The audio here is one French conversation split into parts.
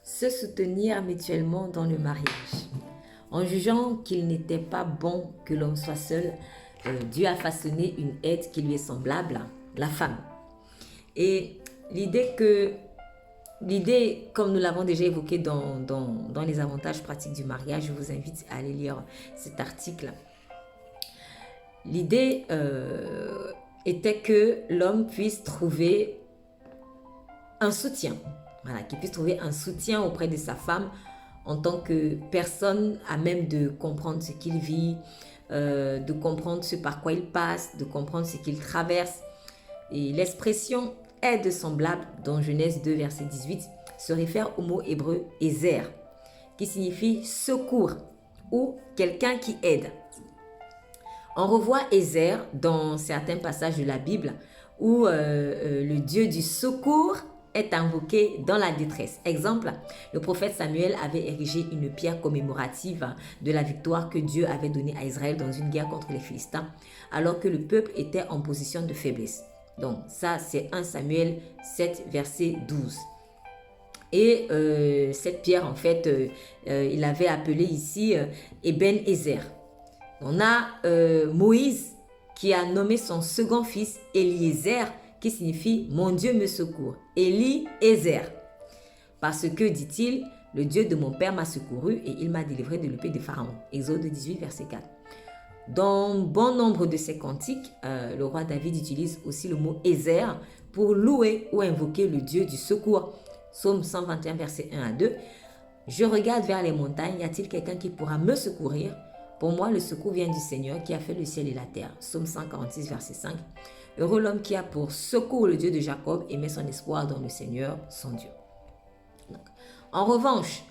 se soutenir mutuellement dans le mariage. En jugeant qu'il n'était pas bon que l'homme soit seul, Dieu a façonné une aide qui lui est semblable, la femme. Et l'idée, comme nous l'avons déjà évoqué dans les avantages pratiques du mariage, je vous invite à aller lire cet article. L'idée était que l'homme puisse trouver un soutien, voilà, qu'il puisse trouver un soutien auprès de sa femme en tant que personne à même de comprendre ce qu'il vit, de comprendre ce par quoi il passe, de comprendre ce qu'il traverse. Et l'expression aide semblable dans Genèse 2, verset 18, se réfère au mot hébreu Ezer, qui signifie secours ou quelqu'un qui aide. On revoit Ezer dans certains passages de la Bible où le Dieu du secours est invoqué dans la détresse. Exemple, le prophète Samuel avait érigé une pierre commémorative de la victoire que Dieu avait donnée à Israël dans une guerre contre les Philistins, alors que le peuple était en position de faiblesse. Donc ça, c'est 1 Samuel 7, verset 12. Et cette pierre, en fait, il avait appelé ici Eben Ezer. On a Moïse qui a nommé son second fils Eliezer, qui signifie « Mon Dieu me secourt ». Eliezer. Parce que, dit-il, le Dieu de mon père m'a secouru et il m'a délivré de l'épée de Pharaon. Exode 18, verset 4. Dans bon nombre de ces cantiques, le roi David utilise aussi le mot Ezer pour louer ou invoquer le Dieu du secours. Psaume 121, verset 1 à 2. Je regarde vers les montagnes, y a-t-il quelqu'un qui pourra me secourir? Pour moi, le secours vient du Seigneur qui a fait le ciel et la terre. Psaume 146, verset 5. Heureux l'homme qui a pour secours le Dieu de Jacob et met son espoir dans le Seigneur, son Dieu. Donc, en revanche,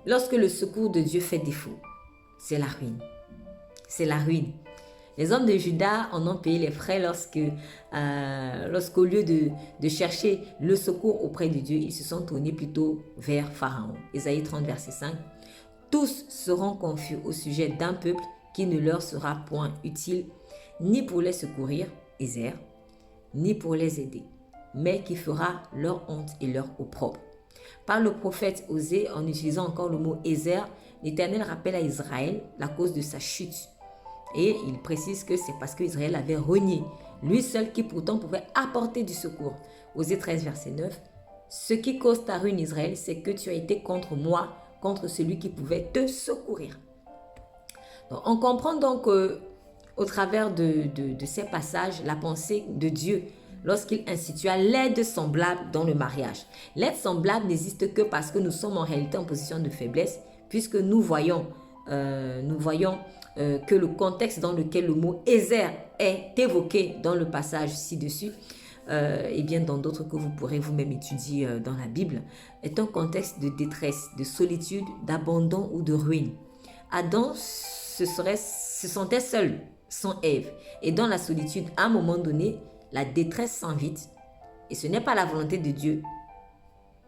lorsque le secours de Dieu fait défaut, c'est la ruine. C'est la ruine. Les hommes de Juda en ont payé les frais lorsqu'au lieu de chercher le secours auprès de Dieu, ils se sont tournés plutôt vers Pharaon. Ésaïe 30, verset 5. Tous seront confus au sujet d'un peuple qui ne leur sera point utile, ni pour les secourir, Ezer, ni pour les aider, mais qui fera leur honte et leur opprobre. Par le prophète Osée, en utilisant encore le mot Ezer, l'Éternel rappelle à Israël la cause de sa chute. Et il précise que c'est parce qu'Israël avait renié, lui seul qui pourtant pouvait apporter du secours. Osée 13, verset 9. Ce qui cause ta ruine, Israël, c'est que tu as été contre moi, contre celui qui pouvait te secourir. Donc, on comprend donc au travers de ces passages la pensée de Dieu lorsqu'il institua l'aide semblable dans le mariage. L'aide semblable n'existe que parce que nous sommes en réalité en position de faiblesse, puisque nous voyons que le contexte dans lequel le mot Ezer est évoqué dans le passage ci-dessus, et bien dans d'autres que vous pourrez vous-même étudier dans la Bible, est un contexte de détresse, de solitude, d'abandon ou de ruine. Adam se sentait seul, sans Ève. Et dans la solitude, à un moment donné, la détresse s'invite. Et ce n'est pas la volonté de Dieu,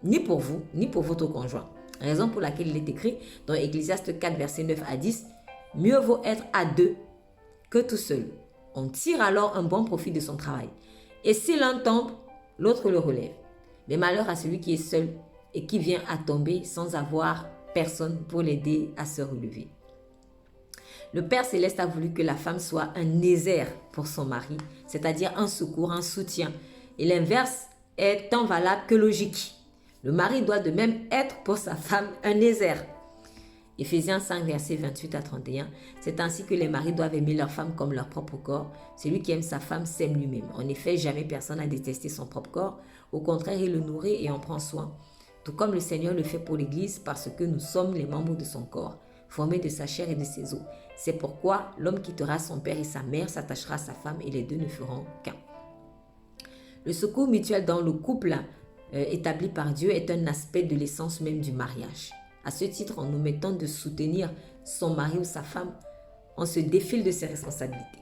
ni pour vous, ni pour votre conjoint. Raison pour laquelle il est écrit dans Ecclésiaste 4, verset 9 à 10, « Mieux vaut être à deux que tout seul. On tire alors un bon profit de son travail. Et si l'un tombe, l'autre le relève. Mais malheur à celui qui est seul et qui vient à tomber sans avoir personne pour l'aider à se relever. » Le Père Céleste a voulu que la femme soit un Ezer pour son mari, c'est-à-dire un secours, un soutien. Et l'inverse est tant valable que logique. Le mari doit de même être pour sa femme un Ezer. Éphésiens 5, versets 28 à 31. C'est ainsi que les maris doivent aimer leur femme comme leur propre corps. Celui qui aime sa femme s'aime lui-même. En effet, jamais personne n'a détesté son propre corps. Au contraire, il le nourrit et en prend soin. Tout comme le Seigneur le fait pour l'Église, parce que nous sommes les membres de son corps, formés de sa chair et de ses os. C'est pourquoi l'homme quittera son père et sa mère, s'attachera à sa femme et les deux ne feront qu'un. Le secours mutuel dans le couple établi par Dieu est un aspect de l'essence même du mariage. À ce titre, en nous mettant de soutenir son mari ou sa femme, on se défile de ses responsabilités.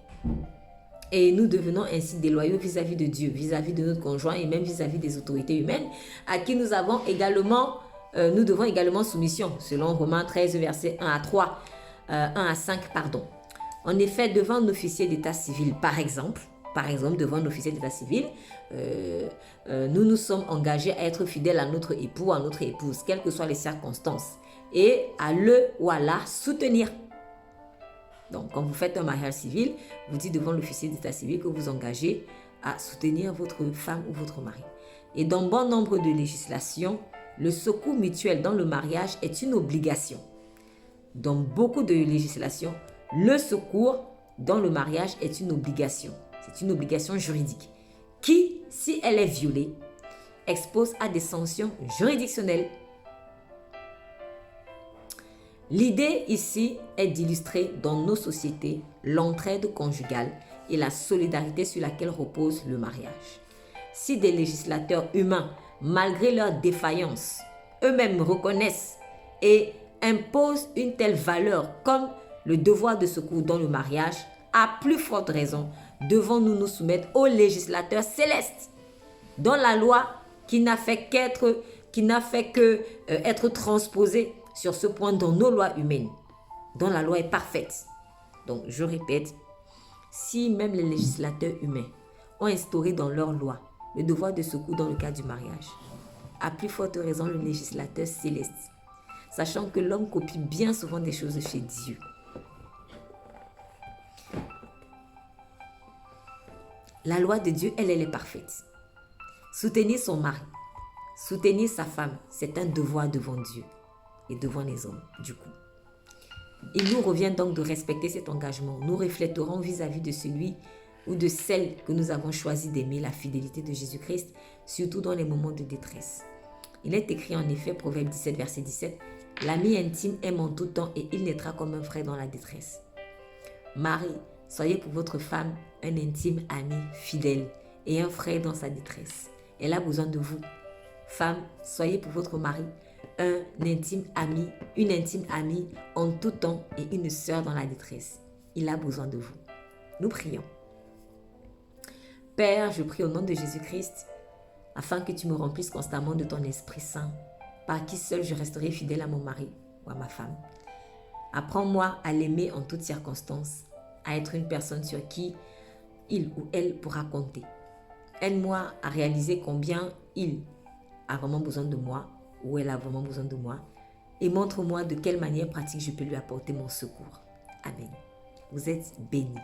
Et nous devenons ainsi déloyaux vis-à-vis de Dieu, vis-à-vis de notre conjoint et même vis-à-vis des autorités humaines à qui nous devons également soumission, selon Romains 13, versets 1 à 5. En effet, devant un officier d'état civil, par exemple, Par exemple, devant un officier d'état civil, nous nous sommes engagés à être fidèles à notre époux, à notre épouse, quelles que soient les circonstances, et à le ou à la soutenir. Donc, quand vous faites un mariage civil, vous dites devant l'officier d'état civil que vous engagez à soutenir votre femme ou votre mari. Et dans bon nombre de législations, le secours mutuel dans le mariage est une obligation. Dans beaucoup de législations, le secours dans le mariage est une obligation. C'est une obligation juridique qui, si elle est violée, expose à des sanctions juridictionnelles. L'idée ici est d'illustrer dans nos sociétés l'entraide conjugale et la solidarité sur laquelle repose le mariage. Si des législateurs humains, malgré leur défaillance, eux-mêmes reconnaissent et imposent une telle valeur comme le devoir de secours dans le mariage, à plus forte raison, devons-nous nous soumettre aux législateurs célestes, dont la loi qui n'a fait que être transposée sur ce point dans nos lois humaines, dont la loi est parfaite. Donc, je répète, si même les législateurs humains ont instauré dans leur loi le devoir de secours dans le cas du mariage, à plus forte raison le législateur céleste, sachant que l'homme copie bien souvent des choses chez Dieu. La loi de Dieu, elle est parfaite. Soutenir son mari, soutenir sa femme, c'est un devoir devant Dieu et devant les hommes, du coup. Il nous revient donc de respecter cet engagement. Nous refléterons vis-à-vis de celui ou de celle que nous avons choisi d'aimer la fidélité de Jésus-Christ, surtout dans les moments de détresse. Il est écrit en effet, Proverbe 17, verset 17, « L'ami intime aime en tout temps et il naîtra comme un frère dans la détresse. » Marie, soyez pour votre femme un intime ami fidèle et un frère dans sa détresse. Elle a besoin de vous. Femme, soyez pour votre mari un intime ami, une intime amie en tout temps et une sœur dans la détresse. Il a besoin de vous. Nous prions. Père, je prie au nom de Jésus-Christ, afin que tu me remplisses constamment de ton Esprit Saint, par qui seul je resterai fidèle à mon mari ou à ma femme. Apprends-moi à l'aimer en toutes circonstances, à être une personne sur qui il ou elle pourra compter. Aide-moi à réaliser combien il a vraiment besoin de moi ou elle a vraiment besoin de moi et montre-moi de quelle manière pratique je peux lui apporter mon secours. Amen. Vous êtes bénis.